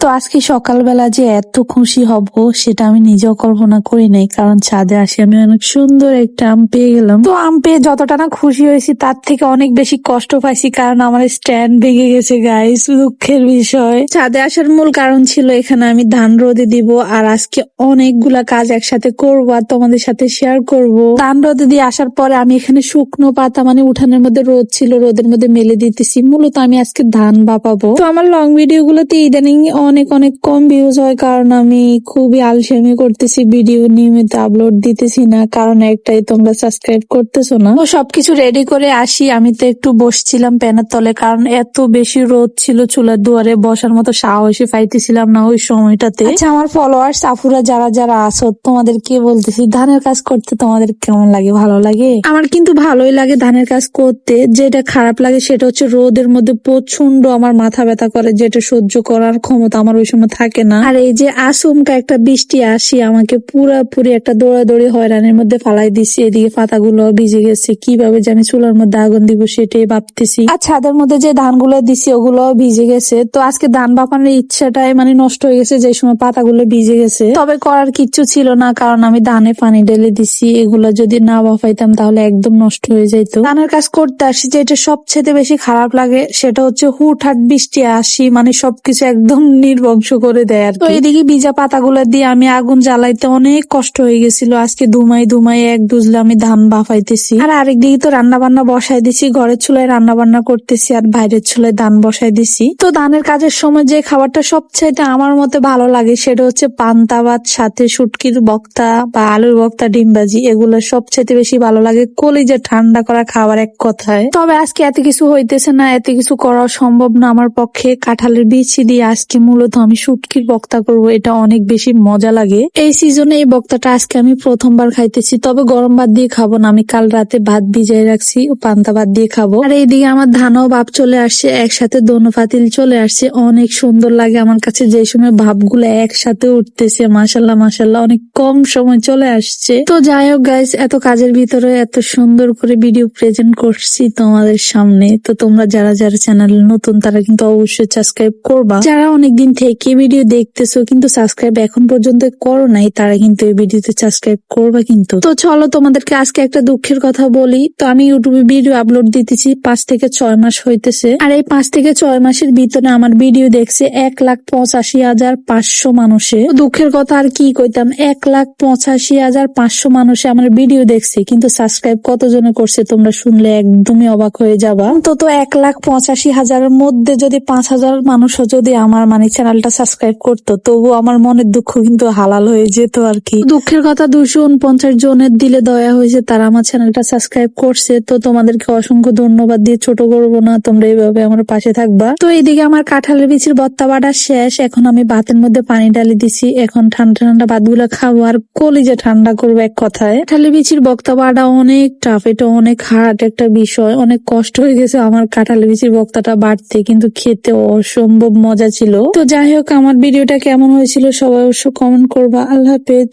তো আজকে সকালবেলা যে এত খুশি হব সেটা আমি নিজেও কল্পনা করি নাই, কারণ ছাদে আসে আমি অনেক সুন্দর একটা আম পেয়ে গেলাম। তো আম পেয়ে যতটা না খুশি হয়েছি তার থেকে অনেক বেশি কষ্ট পাইছি, কারণ আমার স্ট্যান্ড ভেঙে গেছে গাইস। দুঃখের বিষয়। ছাদে আসার মূল কারণ ছিল এখানে আমি ধান রোদে দিব, আর আজকে অনেকগুলা কাজ একসাথে করবো আর তোমাদের সাথে শেয়ার করব। ধান রোদে দিয়ে আসার পরে আমি এখানে শুকনো পাতা, মানে উঠানের মধ্যে রোদ ছিল, রোদের মধ্যে মেলে দিতেছি। মূলত আমি আজকে ধান বাপাবো। তো আমার লং ভিডিও গুলোতে ইদানিং অনেক অনেক কম ভিউজ হয়, কারণ আমি খুবই আলসেমি করতেছি, ভিডিও নিয়মিত আপলোড দিতেছি না। কারণ একটাই, তোমরা সাবস্ক্রাইব করতেছো না। তো সবকিছু রেডি করে আসি, আমি তো একটু বসছিলাম প্যানের তলে, কারণ এত বেশি রোদ ছিল, চুলার দুয়ারে বসার মতো সাহসী পাইতেছিলাম না ওই সময়টাতে। আচ্ছা, আমার ফলোয়ার্স আপুরা যারা যারা আছো, তোমাদের কে বলতেছি, ধানের কাজ করতে তোমাদের কেমন লাগে? ভালো লাগে? আমার কিন্তু ভালোই লাগে ধানের কাজ করতে। যেটা খারাপ লাগে সেটা হচ্ছে রোদের মধ্যে প্রচন্ড আমার মাথা ব্যথা করে, যেটা সহ্য করার ক্ষমতা আমার ওই সময় থাকে না। আর এই যে আচমকা একটা বৃষ্টি আসি আমাকে পুরাপুরি একটা দৌড়াদৌড়ি হয়রানির মধ্যে ফালাই দিচ্ছে। এদিকে পাতাগুলো ভিজে গেছে, কিভাবে যে আমি চুলার মধ্যে আগুন দিব সেটাই ভাবতেছি। আর ছাদের মধ্যে যে ধানগুলো দিছি ওগুলো ভিজে গেছে। তো আজকে ধান বাপানোর ইচ্ছাটাই মানে নষ্ট হয়ে গেছে যে সময় পাতাগুলো ভিজে গেছে। তবে করার কিচ্ছু ছিল না, কারণ আমি ধানে পানি ঢেলে দিছি। এগুলো যদি না বাফাইতাম তাহলে একদম নষ্ট হয়ে যেত। ধানের কাজ করতে আসি, যেটা সবচেয়ে বেশি খারাপ লাগে সেটা হচ্ছে হুটহাট বৃষ্টি আসি, মানে সবকিছু একদম নির্বংশ করে দেয় আর কি। তো এদিকে ভিজা পাতাগুলো দিয়ে আমি আগুন জ্বালাইতে অনেক কষ্ট হয়ে গেছিল। আজকে ধুমাই ধুমাই এক দুজলে আমি ধান বাফাইতেছি, আর আরেকদিকে তো রান্না বান্না বসাই দিছি। ঘরের চুলায় রান্না বান্না করতেছি আর বাইরের চুলায় ধান বসাই দিছি। তো ধানের কাজের সময় যে খাবারটা সবচাইতে আমার মতে ভালো লাগে সেটা হচ্ছে পান্তা ভাত, সাথে শুটকির বক্তা বা আলুর বক্তা, ডিম ভাজি। এগুলো সবচাইতে বেশি ভালো লাগে, কলিজা ঠান্ডা করা খাবার এক কথায়। তবে আজকে এত কিছু হইতেছে না, এত কিছু করা সম্ভব না আমার পক্ষে। কাঁঠালের বিচি দিয়ে আজকে মূলত আমি শুটকির বক্তা করব, এটা অনেক বেশি মজা লাগে। এই সিজনে এই বক্তাটা আজকে আমি প্রথমবার খাইতেছি। তবে গরম ভাত দিয়ে খাবো না, আমি কাল রাতে ভাত ভিজাই রাখছি, পান্তা ভাত দিয়ে খাবো। আর এইদিকে আমার ধানও ভাব চলে আসছে, একসাথে দোনো পাতিল চলে আসছে। অনেক সুন্দর লাগে আমার কাছে যে সময় ভাবগুলো একসাথে উঠতেছে। মাশাল্লাহ মাশাল্লাহ, অনেক কম সময় চলে আসছে। তো যাই হোক গাইস, এত কাজের ভিতরে এত সুন্দর করে ভিডিও প্রেজেন্ট করছি তোমাদের সামনে। তো তোমরা যারা যারা চ্যানেলে নতুন তারা কিন্তু অবশ্যই সাবস্ক্রাইব করবা। যারা অনেকদিন থেকে ভিডিও দেখতেছো কিন্তু সাবস্ক্রাইব এখন পর্যন্ত করো নাই, তারা কিন্তু এই ভিডিওতে সাবস্ক্রাইব করবা কিন্তু। তো চলো তোমাদেরকে আজকে একটা দুঃখের কথা বলি। তো আমি ইউটিউবে ভিডিও আপলোড দিতেছি 5 থেকে 6 মাস হইতেছে, আর এই 5 থেকে 6 মাসের ভিতরে আমার ভিডিও দেখছে 1,85,500 মানুষে। দুঃখের কথা আর কি কইতাম, 1,85,500 মানুষে আমার ভিডিও দেখছে, কিন্তু সাবস্ক্রাইব কতজনে করছে তোমরা শুনলে একদমই অবাক হয়ে যাবা। অন্তত 1,85,000-এর মধ্যে যদি 5,000 মানুষও যদি আমার মানে চ্যানেলটা সাবস্ক্রাইব করতো, তবু আমার মনের দুঃখ কিন্তু হালাল হয়ে যেত আর কি। দুঃখের কথা 249 জনের দিলে দয়া হয়েছে, তারা আমার চ্যানেলটা সাবস্ক্রাইব করছে। তো তোমাদেরকে অসংখ্য ধন্যবাদ দিয়ে ছোট করবো না, তোমরা এইভাবে আমার পাশে থাকবা। তো এইদিকে আমার কাঁঠালের বিচির ভর্তা বাটা শেষ, এখন আমি ভাতের মধ্যে পানি ঢালি দিছি। এখন ঠান্ডা ঠান্ডা ভাতগুলো খাবো আর কলিজা ঠান্ডা করবো এক কথায়। কাঁঠালের বিচির ভর্তা বাটা অনেক টাফ, এটা অনেক হার্ড একটা বিষয়। অনেক কষ্ট হয়ে গেছে আমার কাঁঠালের বিচির ভর্তাটা বাড়তে, কিন্তু খেতে অসম্ভব মজা ছিল। তো যাই হোক, আমার ভিডিওটা কেমন হয়েছিল সবাই অবশ্য কমেন্ট করবা। আল্লাহ হাফেজ।